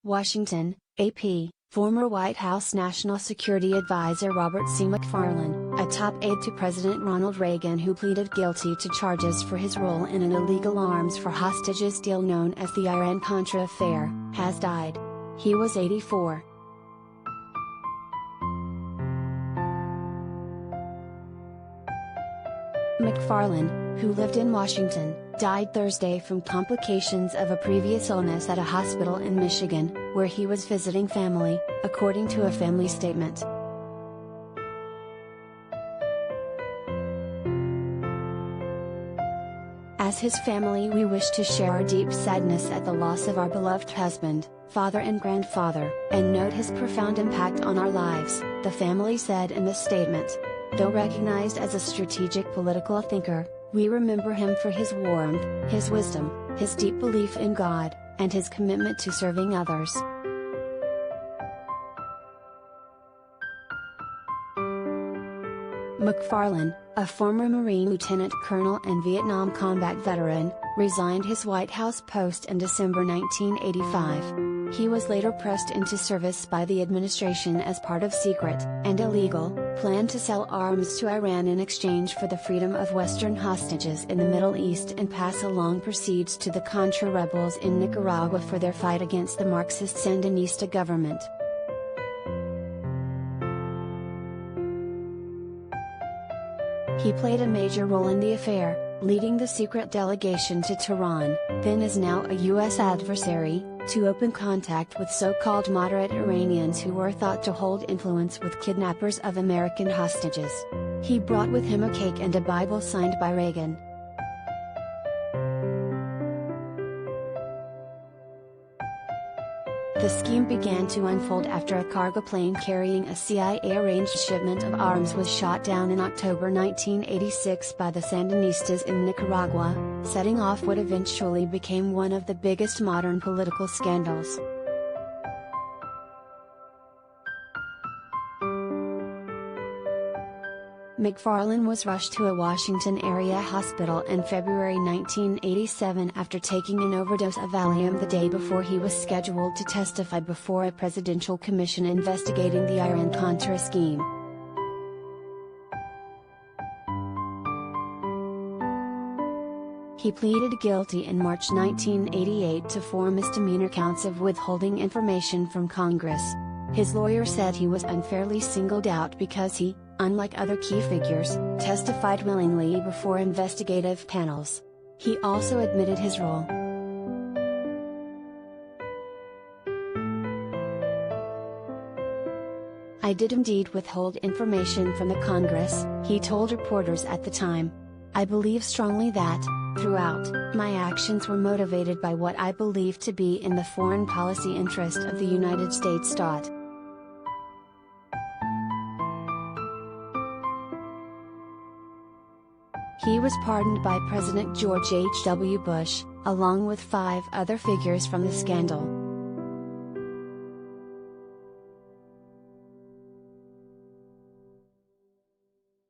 Washington, AP, former White House National Security Advisor Robert C. McFarlane, a top aide to President Ronald Reagan who pleaded guilty to charges for his role in an illegal arms for hostages deal known as the Iran-Contra affair, has died. He was 84. McFarlane, who lived in Washington, died Thursday from complications of a previous illness at a hospital in Michigan, where he was visiting family, according to a family statement. As his family, we wish to share our deep sadness at the loss of our beloved husband, father and grandfather, and note his profound impact on our lives, the family said in the statement. Though recognized as a strategic political thinker, we remember him for his warmth, his wisdom, his deep belief in God, and his commitment to serving others. McFarlane, a former Marine lieutenant colonel and Vietnam combat veteran, resigned his White House post in December 1985. He was later pressed into service by the administration as part of secret, and illegal, plan to sell arms to Iran in exchange for the freedom of Western hostages in the Middle East and pass along proceeds to the Contra rebels in Nicaragua for their fight against the Marxist Sandinista government. He played a major role in the affair, leading the secret delegation to Tehran, then is now a U.S. adversary, to open contact with so-called moderate Iranians who were thought to hold influence with kidnappers of American hostages. He brought with him a cake and a Bible signed by Reagan. The scheme began to unfold after a cargo plane carrying a CIA-arranged shipment of arms was shot down in October 1986 by the Sandinistas in Nicaragua, setting off what eventually became one of the biggest modern political scandals. McFarlane was rushed to a Washington area hospital in February 1987 after taking an overdose of Valium the day before he was scheduled to testify before a presidential commission investigating the Iran-Contra scheme. He pleaded guilty in March 1988 to 4 misdemeanor counts of withholding information from Congress. His lawyer said he was unfairly singled out because he, unlike other key figures, testified willingly before investigative panels. He also admitted his role. "I did indeed withhold information from the Congress," he told reporters at the time. "I believe strongly that, throughout, my actions were motivated by what I believe to be in the foreign policy interest of the United States." He was pardoned by President George H.W. Bush, along with 5 other figures from the scandal.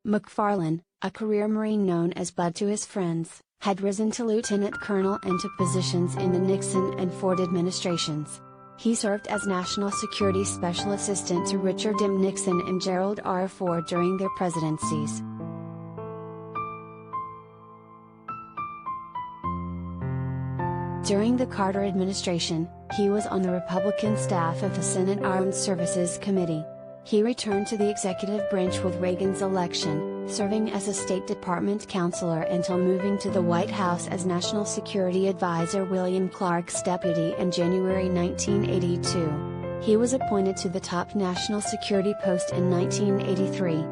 McFarlane, a career Marine known as Bud to his friends, had risen to lieutenant colonel and to positions in the Nixon and Ford administrations. He served as National Security Special Assistant to Richard M. Nixon and Gerald R. Ford during their presidencies. During the Carter administration, he was on the Republican staff of the Senate Armed Services Committee. He returned to the executive branch with Reagan's election, serving as a State Department counselor until moving to the White House as National Security Advisor William Clark's deputy in January 1982. He was appointed to the top national security post in 1983.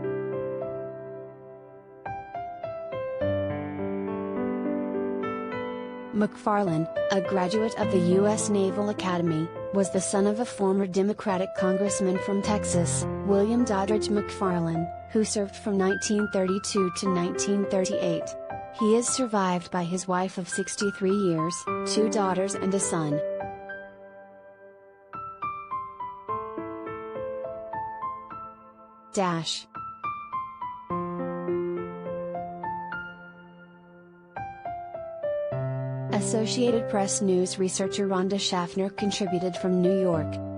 McFarlane, a graduate of the U.S. Naval Academy, was the son of a former Democratic congressman from Texas, William Doddridge McFarlane, who served from 1932 to 1938. He is survived by his wife of 63 years, 2 daughters and a son. A Associated Press news researcher Rhonda Schaffner contributed from New York.